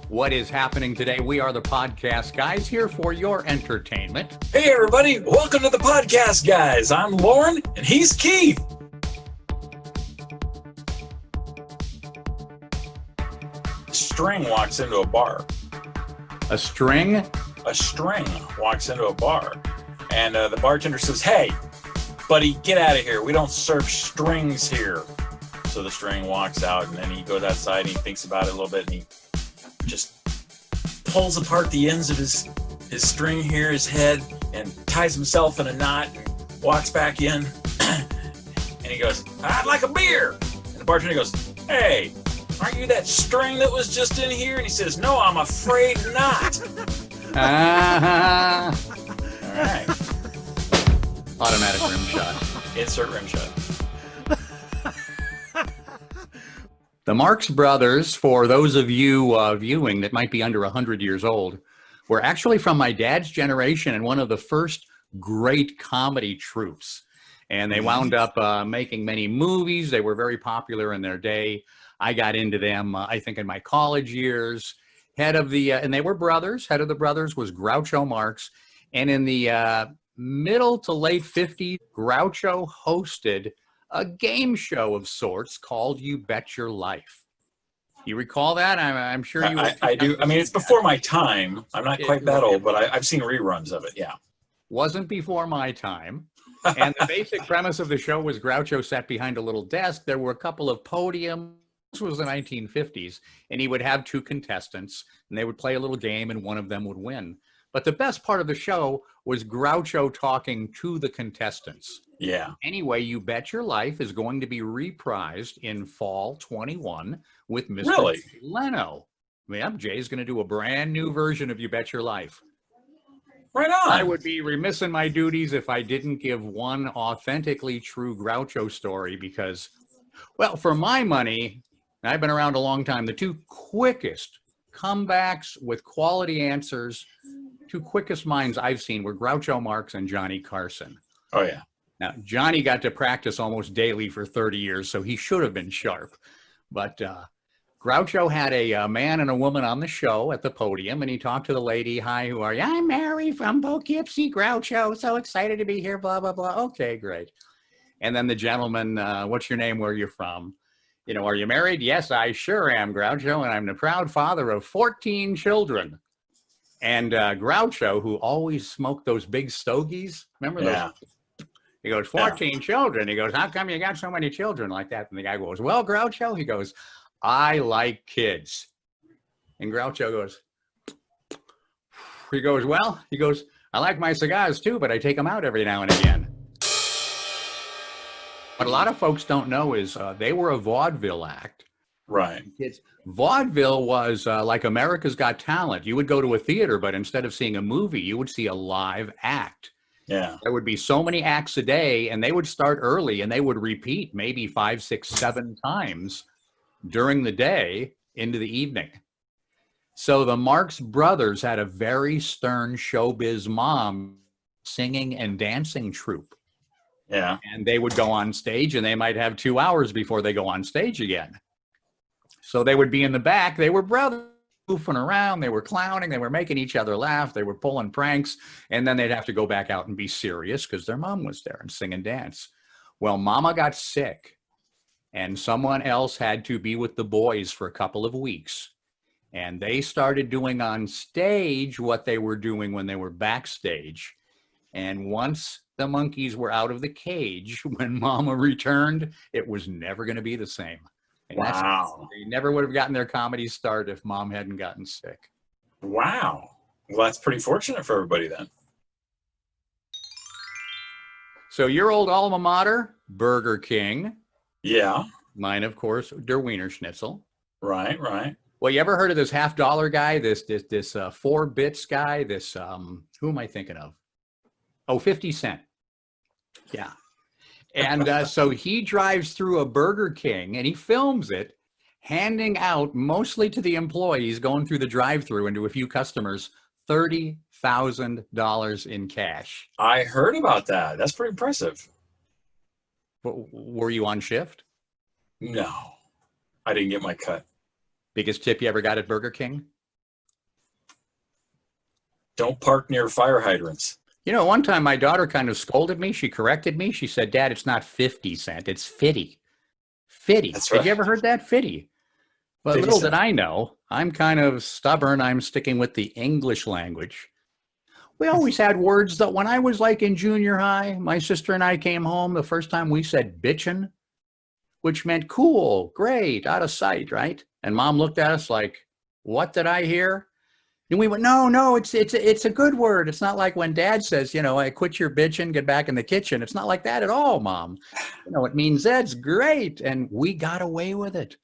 What is happening today? We are the podcast guys here for your entertainment. Hey everybody, welcome to the podcast guys. I'm Loren and he's Keith. A string walks into a bar. A string? A string walks into a bar. And the bartender says, "Hey, buddy, get out of here. We don't serve strings here." So the string walks out and then he goes outside and he thinks about it a little bit and he just pulls apart the ends of his string here, his head, and ties himself in a knot and walks back in. And he goes, "I'd like a beer." And the bartender goes, "Hey, aren't you that string that was just in here?" And he says, "No, I'm afraid not." All right. Automatic rim shot. Insert rim shot. The Marx Brothers, for those of you viewing that might be under 100 years old, were actually from my dad's generation and one of the first great comedy troupes. And they wound up making many movies. They were very popular in their day. I got into them, I think, in my college years. And they were brothers. Head of the brothers was Groucho Marx. And in the middle to late 50s, Groucho hosted a game show of sorts called You Bet Your Life. You recall that? I'm sure you would. I do. I mean, it's before my time. I'm not quite that old, but I've seen reruns of it, yeah. Wasn't before my time. And the basic premise of the show was Groucho sat behind a little desk. There were a couple of podiums. This was the 1950s. And he would have two contestants, and they would play a little game, and one of them would win. But the best part of the show was Groucho talking to the contestants. Yeah. Anyway, You Bet Your Life is going to be reprised in fall 21 with Mr. Really? Leno. Yeah, Jay's going to do a brand new version of You Bet Your Life. Right on. I would be remiss in my duties if I didn't give one authentically true Groucho story because, well, for my money, I've been around a long time, the two quickest comebacks with quality answers, two quickest minds I've seen were Groucho Marx and Johnny Carson. Oh, yeah. Now, Johnny got to practice almost daily for 30 years, so he should have been sharp. But Groucho had a man and a woman on the show at the podium, and he talked to the lady. "Hi, who are you?" "I'm Mary from Poughkeepsie, Groucho. So excited to be here, blah, blah, blah." "Okay, great." And then the gentleman, "What's your name? Where are you from?" "You know, are you married?" "Yes, I sure am, Groucho, and I'm the proud father of 14 children. And Groucho, who always smoked those big stogies, remember those? Yeah. He goes, 14 children. He goes, "How come you got so many children like that?" And the guy goes, "Well, Groucho," he goes, "I like kids." And Groucho goes, "Well," he goes, "I like my cigars too, but I take them out every now and again." What a lot of folks don't know is they were a vaudeville act. Right. Vaudeville was like America's Got Talent. You would go to a theater, but instead of seeing a movie, you would see a live act. Yeah. There would be so many acts a day, and they would start early, and they would repeat maybe 5, 6, 7 times during the day into the evening. So the Marx Brothers had a very stern showbiz mom singing and dancing troupe. Yeah. And they would go on stage, and they might have 2 hours before they go on stage again. So they would be in the back. They were brothers, goofing around. They were clowning. They were making each other laugh. They were pulling pranks. And then they'd have to go back out and be serious because their mom was there and sing and dance. Well, Mama got sick, and someone else had to be with the boys for a couple of weeks. And they started doing on stage what they were doing when they were backstage. And once the monkeys were out of the cage, when Mama returned, it was never going to be the same. And Wow. They never would have gotten their comedy start if Mom hadn't gotten sick. Wow. Well, that's pretty fortunate for everybody then. So your old alma mater, Burger King. Yeah. Mine, of course, Der Wiener Schnitzel. Right, right. Well, you ever heard of this $50 guy, this 4 bits guy, this, who am I thinking of? Oh, 50 Cent. Yeah. And so he drives through a Burger King and he films it, handing out mostly to the employees going through the drive-through and to a few customers, $30,000 in cash. I heard about that. That's pretty impressive. Were you on shift? No, I didn't get my cut. Biggest tip you ever got at Burger King? Don't park near fire hydrants. You know, one time my daughter kind of scolded me. She corrected me. She said, Dad, it's not 50 cent. It's 50. 50. That's Had right. you ever heard that? 50. But 50 little cent. did I know, I'm kind of stubborn. I'm sticking with the English language. We always had words that when I was like in junior high, my sister and I came home, the first time we said bitchin', which meant cool, great, out of sight, right? And Mom looked at us like, what did I hear? And we went, no, it's a good word. It's not like when Dad says, you know, I quit your bitching, get back in the kitchen. It's not like that at all, Mom. You know, it means that's great. And we got away with it.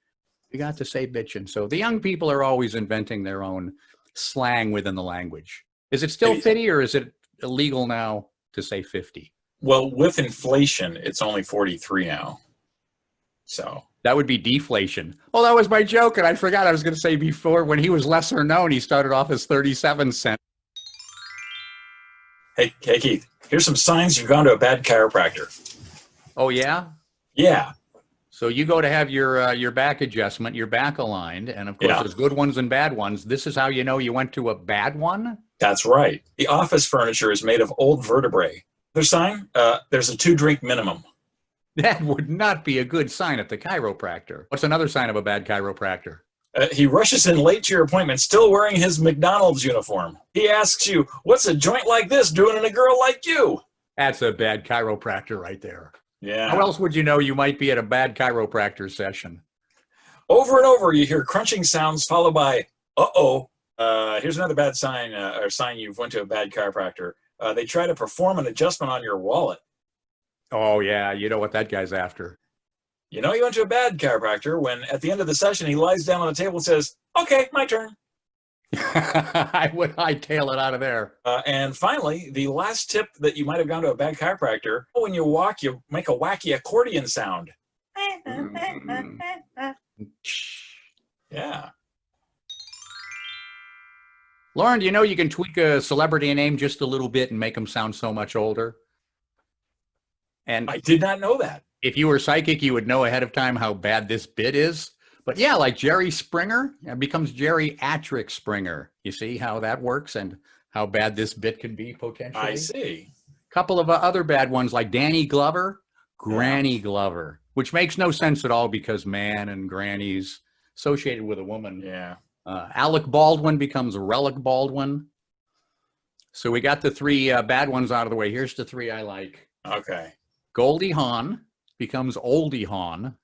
We got to say bitching. So the young people are always inventing their own slang within the language. Is it still 50 or is it illegal now to say 50? Well, with inflation, it's only 43 now. So that would be deflation. Oh, that was my joke, and I forgot I was going to say before, when he was lesser known, he started off as 37 cents. Hey, Keith, here's some signs you've gone to a bad chiropractor. Oh, yeah? Yeah. So you go to have your back adjustment, your back aligned, and of course there's good ones and bad ones. This is how you know you went to a bad one? That's right. The office furniture is made of old vertebrae. Their sign, there's a 2-drink minimum. That would not be a good sign at the chiropractor. What's another sign of a bad chiropractor? He rushes in late to your appointment, still wearing his McDonald's uniform. He asks you, what's a joint like this doing in a girl like you? That's a bad chiropractor right there. Yeah. How else would you know you might be at a bad chiropractor session? Over and over, you hear crunching sounds followed by, uh-oh. Here's another bad sign, or sign you've went to a bad chiropractor. They try to perform an adjustment on your wallet. Oh, yeah, you know what that guy's after. You know you went to a bad chiropractor when at the end of the session, he lies down on the table and says, okay, my turn. I would hightail it out of there. And finally, the last tip that you might have gone to a bad chiropractor, when you walk, you make a wacky accordion sound. Yeah. Loren, do you know you can tweak a celebrity name just a little bit and make them sound so much older? And I did not know that. If you were psychic, you would know ahead of time how bad this bit is. But yeah, like Jerry Springer, it becomes Geriatric Springer. You see how that works and how bad this bit could be potentially? I see. A couple of other bad ones like Danny Glover, Granny Glover, which makes no sense at all because man and granny's associated with a woman. Yeah. Alec Baldwin becomes Relic Baldwin. So we got the 3 bad ones out of the way. Here's the 3 I like. Okay. Goldie Hawn becomes Oldie Hawn.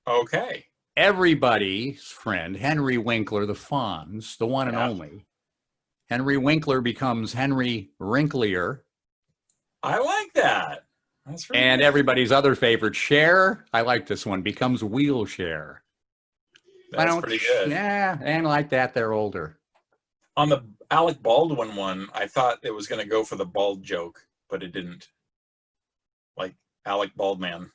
Okay. Everybody's friend, Henry Winkler, the Fonz, the one and only. Henry Winkler becomes Henry Wrinklier. I like that. That's really And good. everybody's other favorite, Cher, I like this one, becomes Wheelchair. That's pretty good. Yeah, and like that, they're older. On the Alec Baldwin one, I thought it was going to go for the bald joke, but it didn't. Like Alec Baldman.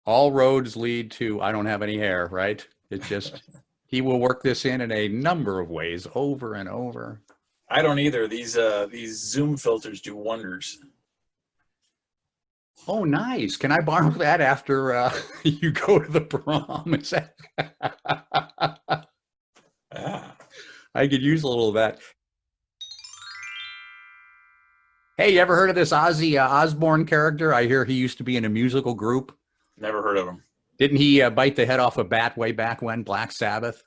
All roads lead to I don't have any hair, right? It's just, he will work this in a number of ways over and over. I don't either. These Zoom filters do wonders. Oh, nice. Can I borrow that after you go to the prom? Is that... I could use a little of that. Hey, you ever heard of this Ozzy Osbourne character? I hear he used to be in a musical group. Never heard of him. Didn't he bite the head off a bat way back when, Black Sabbath?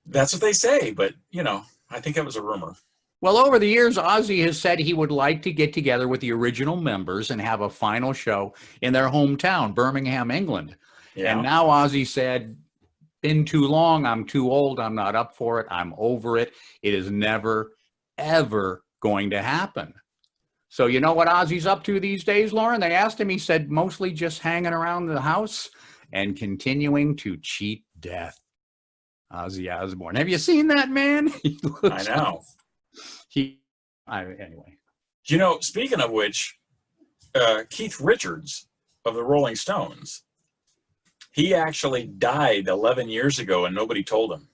That's what they say, but, you know, I think that was a rumor. Well, over the years, Ozzy has said he would like to get together with the original members and have a final show in their hometown, Birmingham, England. Yeah. And now Ozzy said, been too long, I'm too old, I'm not up for it, I'm over it. It is never, ever going to happen. So you know what Ozzy's up to these days, Loren? They asked him, he said, mostly just hanging around the house and continuing to cheat death. Ozzy Osbourne. Have you seen that man? He looks I know. Anyway. You know, speaking of which, Keith Richards of the Rolling Stones, he actually died 11 years ago and nobody told him.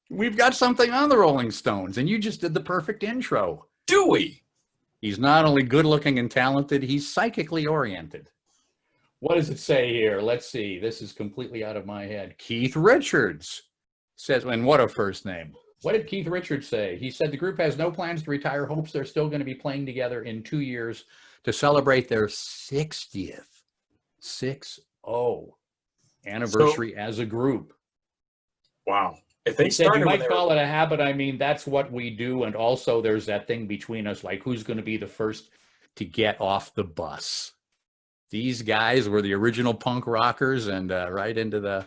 We've got something on the Rolling Stones, and you just did the perfect intro. Do we? He's not only good looking and talented, he's psychically oriented. What does it say here? Let's see. This is completely out of my head. Keith Richards says, and what a first name. What did Keith Richards say? He said the group has no plans to retire, hopes they're still going to be playing together in 2 years to celebrate their 60th, 6-0 anniversary as a group. Wow. If they He said started you when might they call were, it a habit. I mean, that's what we do. And also there's that thing between us, like who's going to be the first to get off the bus. These guys were the original punk rockers, and right into the.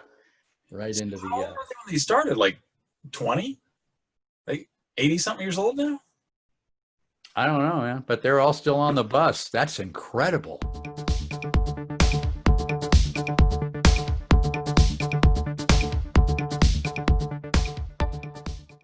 how old were they when they started? Like 20? Like 80-something years old now? I don't know, man, but they're all still on the bus. That's incredible.